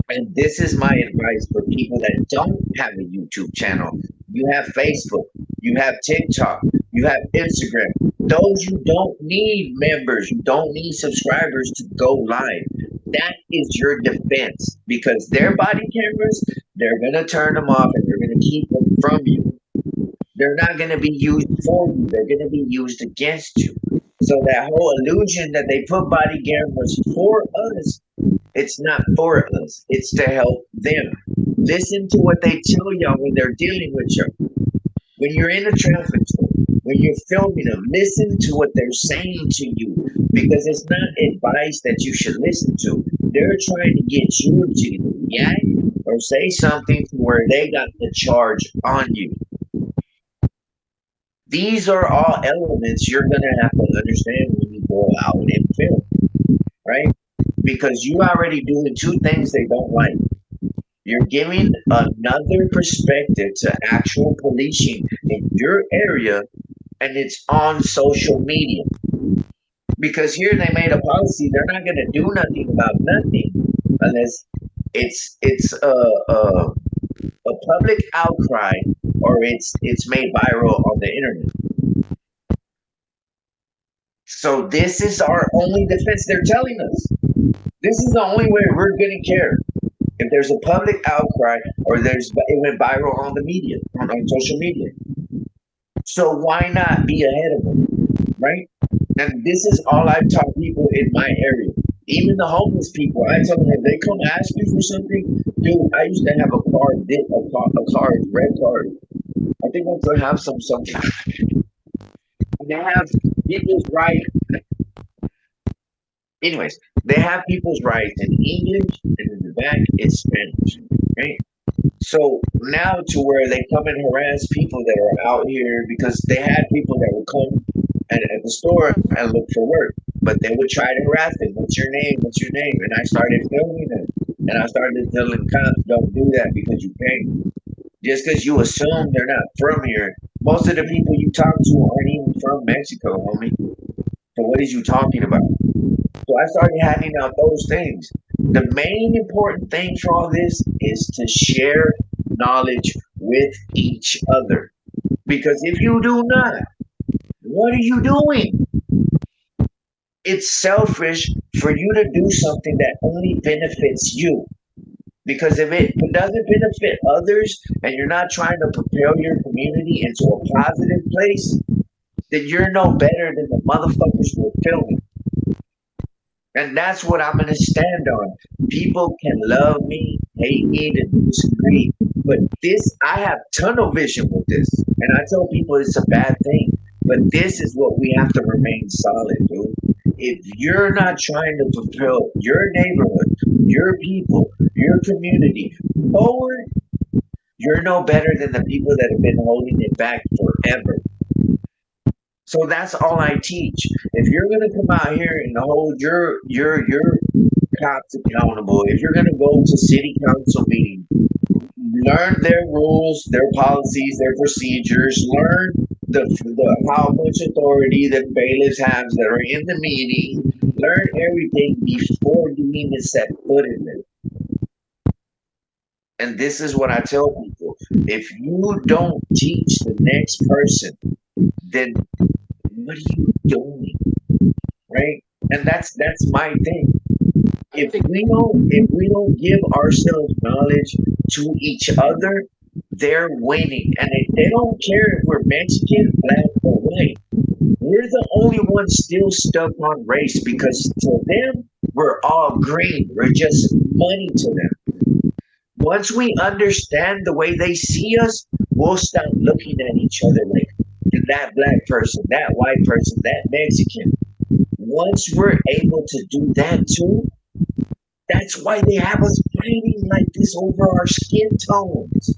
And this is my advice for people that don't have a YouTube channel. You have Facebook, you have TikTok, you have Instagram. Those you don't need members, you don't need subscribers to go live. That is your defense because their body cameras, they're going to turn them off and they're going to keep them from you. They're not going to be used for you, they're going to be used against you. So that whole illusion that they put body cameras for us, it's not for us. It's to help them. Listen to what they tell y'all when they're dealing with you. When you're in a traffic stop, when you're filming them, listen to what they're saying to you because it's not advice that you should listen to. They're trying to get you to react or say something to where they got the charge on you. These are all elements you're going to have to understand when you go out and film, right? Because you're already doing two things they don't like. You're giving another perspective to actual policing in your area, and it's on social media. Because here they made a policy, they're not going to do nothing about nothing unless it's a public outcry or it's made viral on the internet. So this is our only defense. They're telling us this is the only way we're going to care. If there's a public outcry or it went viral on the media, on social media. So why not be ahead of them, right? And this is all I taught people in my area. Even the homeless people, I tell them if they come ask me for something, dude, I used to have a card, red card. I think I'm gonna have some something. They have people's rights. Anyways, they have people's rights in English and in the back it's Spanish, right? So now to where they come and harass people that are out here because they had people that would come at the store and look for work, but they would try to harass them. What's your name? What's your name? And I started filming them. And I started telling cops, don't do that because you can't. Just because you assume they're not from here. Most of the people you talk to aren't even from Mexico, homie. So what is you talking about? So I started handing out those things. The main important thing for all this is to share knowledge with each other. Because if you do not, what are you doing? It's selfish for you to do something that only benefits you. Because if it doesn't benefit others and you're not trying to propel your community into a positive place, then you're no better than the motherfuckers we're filming. And that's what I'm going to stand on. People can love me, hate me, to disagree. But this, I have tunnel vision with this. And I tell people it's a bad thing. But this is what we have to remain solid, dude. If you're not trying to propel your neighborhood, your people, your community forward, you're no better than the people that have been holding it back forever. So that's all I teach. If you're gonna come out here and hold your cops accountable, if you're gonna go to city council meeting, learn their rules, their policies, their procedures, learn the how much authority the bailiffs have that are in the meeting, learn everything before you even set foot in it. And this is what I tell people. If you don't teach the next person, then what are you doing? Right? And that's my thing. If we don't give ourselves knowledge to each other, they're winning. And they don't care if we're Mexican, black, or white. We're the only ones still stuck on race because to them, we're all green. We're just money to them. Once we understand the way they see us, we'll stop looking at each other like that black person, that white person, that Mexican. Once we're able to do that too, that's why they have us fighting like this over our skin tones.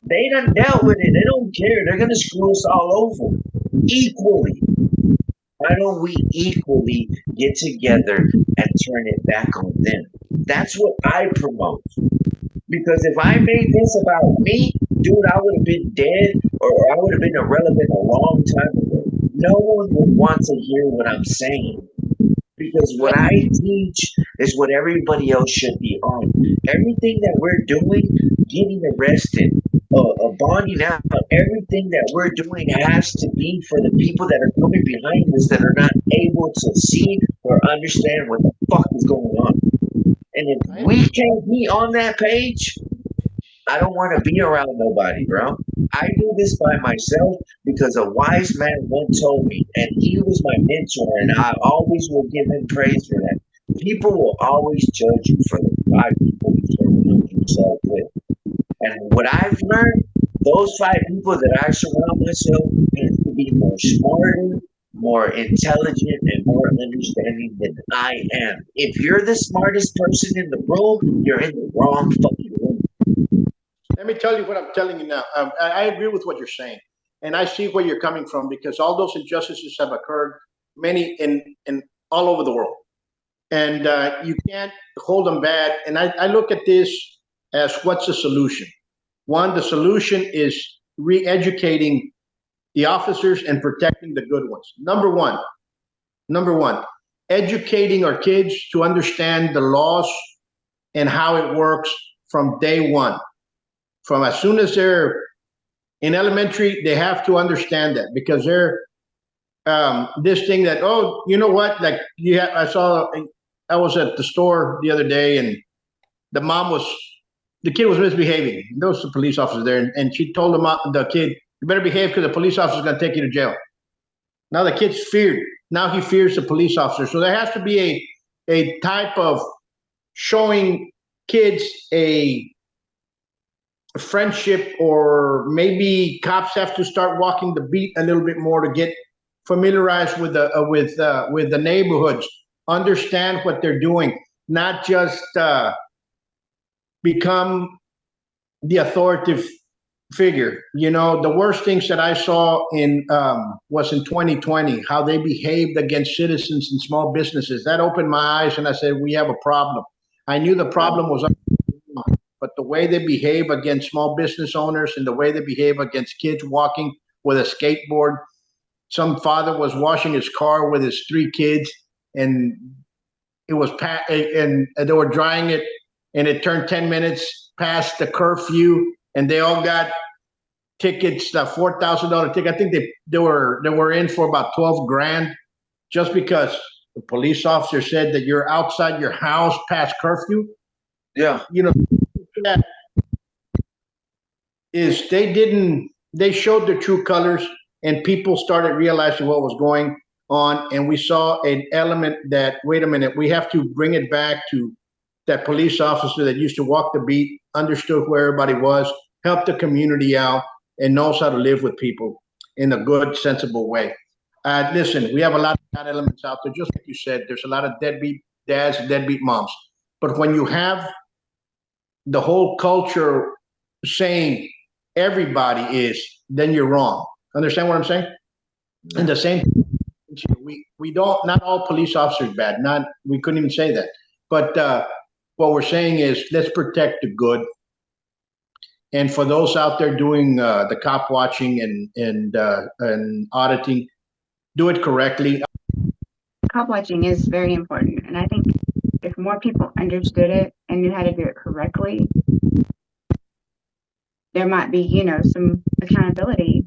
They done dealt with it. They don't care. They're gonna screw us all over equally. Why don't we equally get together and turn it back on them? That's what I promote. Because if I made this about me, dude, I would have been dead or I would have been irrelevant a long time ago. No one would want to hear what I'm saying. Because what I teach is what everybody else should be on. Everything that we're doing, getting arrested, bonding out, everything that we're doing has to be for the people that are coming behind us that are not able to see or understand what the fuck is going on. And if we can't be on that page, I don't want to be around nobody, bro. I do this by myself because a wise man once told me, and he was my mentor, and I always will give him praise for that. People will always judge you for the 5 people you surround yourself with. And what I've learned, those 5 people that I surround myself have to be more smarter, more intelligent, and more understanding than I am. If you're the smartest person in the room, you're in the wrong fucking room. Let me tell you what I'm telling you now. I agree with what you're saying, and I see where you're coming from because all those injustices have occurred, many in all over the world, and you can't hold them bad. And I look at this as what's the solution? One, the solution is re-educating the officers and protecting the good ones. Number one, educating our kids to understand the laws and how it works from day one. From as soon as they're in elementary, they have to understand that because they're this thing that, oh, you know what? Like I was at the store the other day and the kid was misbehaving. There was some police officers there, and she told the kid, "You better behave because the police officer is going to take you to jail." Now the kid's feared. Now he fears the police officer. So there has to be a type of showing kids a friendship, or maybe cops have to start walking the beat a little bit more to get familiarized with the neighborhoods, understand what they're doing, not just become the authoritative figure. You know, the worst things that I saw was in 2020, how they behaved against citizens and small businesses. That opened my eyes, and I said, we have a problem. I knew the problem was, but the way they behave against small business owners and the way they behave against kids walking with a skateboard. Some father was washing his car with his 3 kids, and it was and they were drying it, and it turned 10 minutes past the curfew, and they all got tickets, the $4,000 ticket. I think they were in for about 12 grand just because the police officer said that you're outside your house past curfew. Yeah. You know, that is they showed their true colors, and people started realizing what was going on, and we saw an element that, wait a minute, we have to bring it back to that police officer that used to walk the beat, understood where everybody was, helped the community out, and knows how to live with people in a good, sensible way. Listen, we have a lot of bad elements out there. Just like you said, there's a lot of deadbeat dads, deadbeat moms. But when you have the whole culture saying everybody is, then you're wrong. Understand what I'm saying? And the same, we don't, not all police officers bad. We couldn't even say that. But what we're saying is, let's protect the good. And for those out there doing the cop watching and auditing, do it correctly. Cop watching is very important, and I think if more people understood it and knew how to do it correctly, there might be, some accountability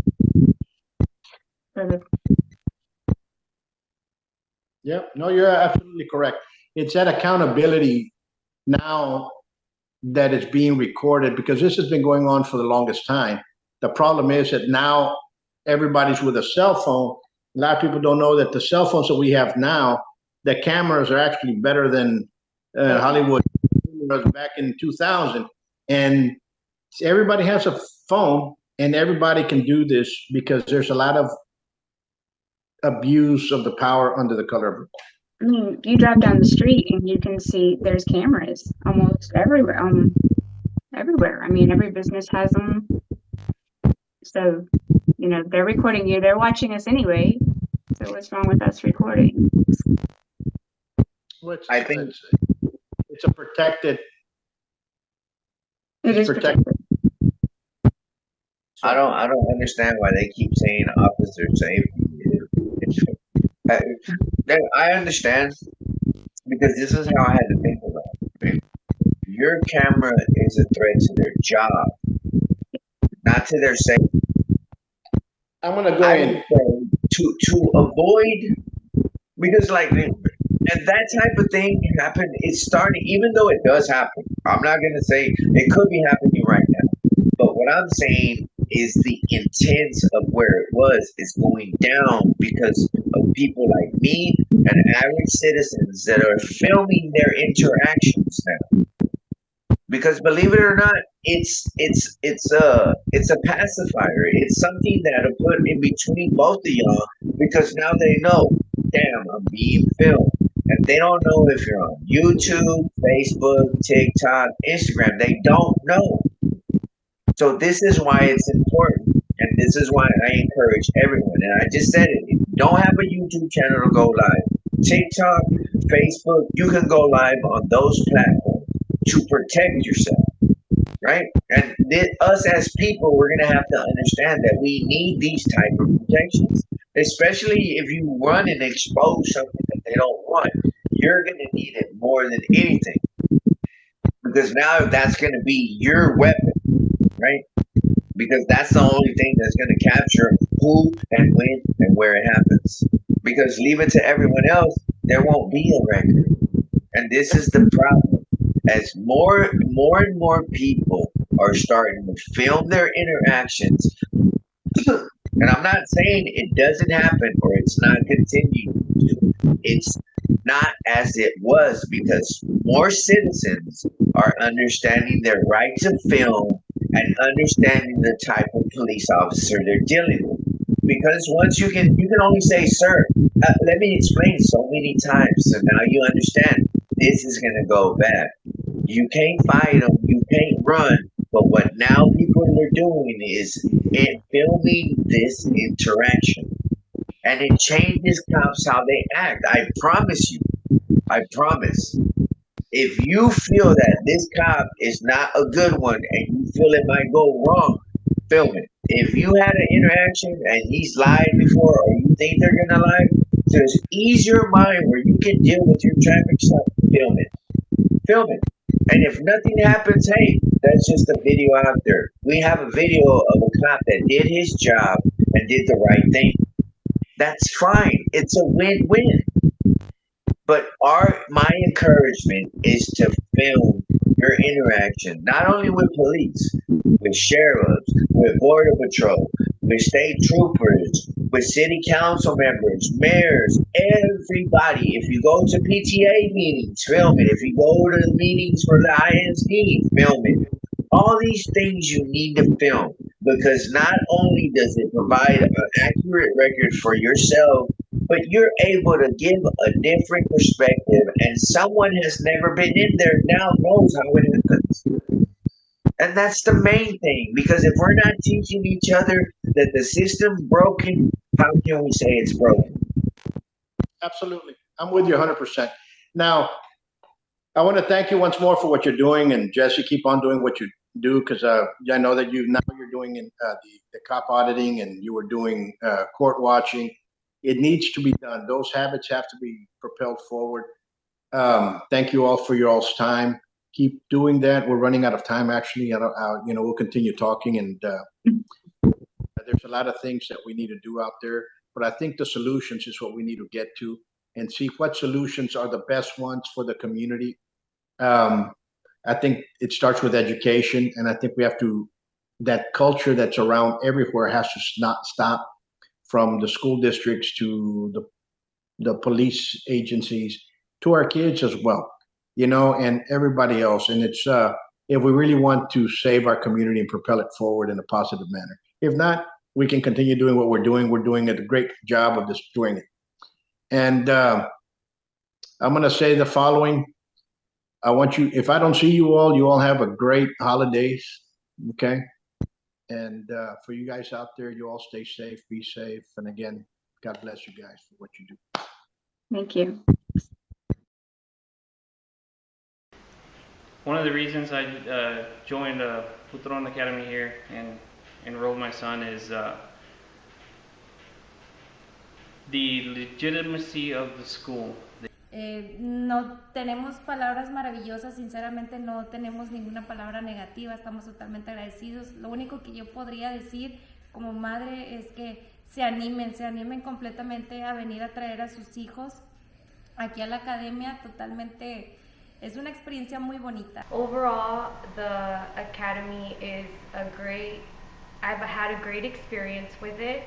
for the Yeah, no, you're absolutely correct. It's that accountability now that it's being recorded because this has been going on for the longest time. The problem is that now everybody's with a cell phone. A lot of people don't know that the cell phones that we have now, the cameras are actually better than Hollywood was back in 2000. And everybody has a phone and everybody can do this because there's a lot of abuse of the power under the color of. I mean, you drive down the street and you can see there's cameras almost everywhere. Everywhere. I mean, every business has them. So, you know, they're recording you. They're watching us anyway. So what's wrong with us recording? Which I think it's a protected. It is protected. I don't understand why they keep saying officer safety. I understand because this is how I had to think about it. Right? Your camera is a threat to their job, not to their safety. I'm gonna go I in. would say to avoid because like and that type of thing happen. It's starting, even though it does happen. I'm not gonna say it could be happening right now, but what I'm saying is the intent of where it was is going down because of people like me and average citizens that are filming their interactions now. Because believe it or not, it's a pacifier. It's something that'll put in between both of y'all because now they know, damn, I'm being filmed. And they don't know if you're on YouTube, Facebook, TikTok, Instagram. They don't know. So this is why it's important, and this is why I encourage everyone. And I just said it. If you don't have a YouTube channel to go live, TikTok, Facebook, you can go live on those platforms to protect yourself, right? And us as people, we're gonna have to understand that we need these type of protections, especially if you run and expose something that they don't want. You're gonna need it more than anything because now that's gonna be your weapon, right? Because that's the only thing that's going to capture who and when and where it happens. Because leave it to everyone else, there won't be a record. And this is the problem. As more and more people are starting to film their interactions, and I'm not saying it doesn't happen or it's not continuing to. It's not as it was because more citizens are understanding their right to film and understanding the type of police officer they're dealing with. Because once you can only say, "Sir, let me explain so many times, so now you understand this is gonna go bad." You can't fight them, you can't run. But what now people are doing is filming this interaction, and it changes cops how they act. I promise you. I promise. If you feel that this cop is not a good one and you feel it might go wrong, film it. If you had an interaction and he's lied before or you think they're gonna lie, just ease your mind where you can deal with your traffic stop. Film it. Film it. And if nothing happens, hey, that's just a video out there. We have a video of a cop that did his job and did the right thing. That's fine. It's a win-win. But my encouragement is to film your interaction, not only with police, with sheriffs, with border patrol, with state troopers, with city council members, mayors, everybody. If you go to PTA meetings, film it. If you go to the meetings for the ISD, film it. All these things you need to film because not only does it provide an accurate record for yourself, but you're able to give a different perspective, and someone has never been in there now knows how it happens. And that's the main thing, because if we're not teaching each other that the system's broken, how can we say it's broken? Absolutely. I'm with you 100%. Now, I want to thank you once more for what you're doing, and Jesse, keep on doing what you do because I know that you're doing the cop auditing and you were doing court watching. It needs to be done. Those habits have to be propelled forward. Thank you all for your all's time. Keep doing that. We're running out of time, actually. We'll continue talking, and there's a lot of things that we need to do out there. But I think the solutions is what we need to get to. and see what solutions are the best ones for the community. Um, I think it starts with education, and I think we have to, that culture that's around everywhere has to not stop, from the school districts to the police agencies to our kids as well, and everybody else. And it's if we really want to save our community and propel it forward in a positive manner. If not, we can continue doing what we're doing. We're doing a great job of just doing it. And I'm going to say the following. I want you, if I don't see you all have a great holidays. Okay. And for you guys out there, you all stay safe, be safe. And again, God bless you guys for what you do. Thank you. One of the reasons I joined Putron Academy here and enrolled my son is the legitimacy of the school. No tenemos palabras maravillosas, sinceramente no tenemos ninguna palabra negativa, estamos totalmente agradecidos. Lo único que yo podría decir como madre es que se animen completamente a venir a traer a sus hijos aquí a la academia. Totalmente, es una experiencia muy bonita. Overall, the academy is I've had a great experience with it.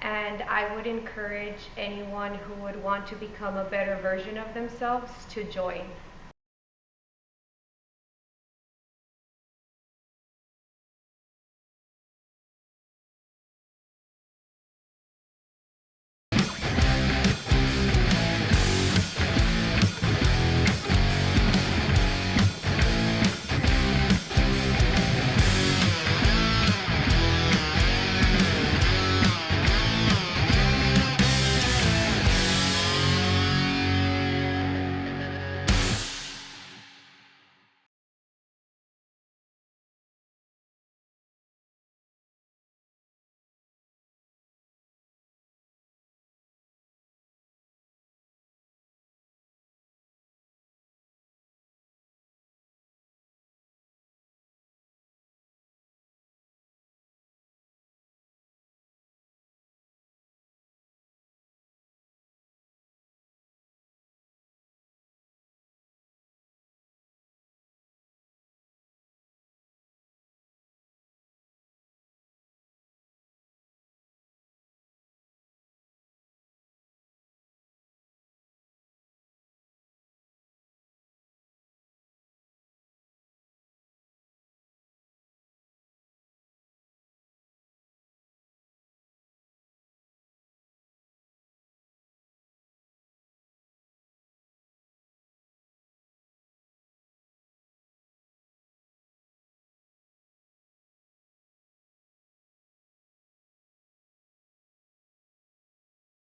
And I would encourage anyone who would want to become a better version of themselves to join.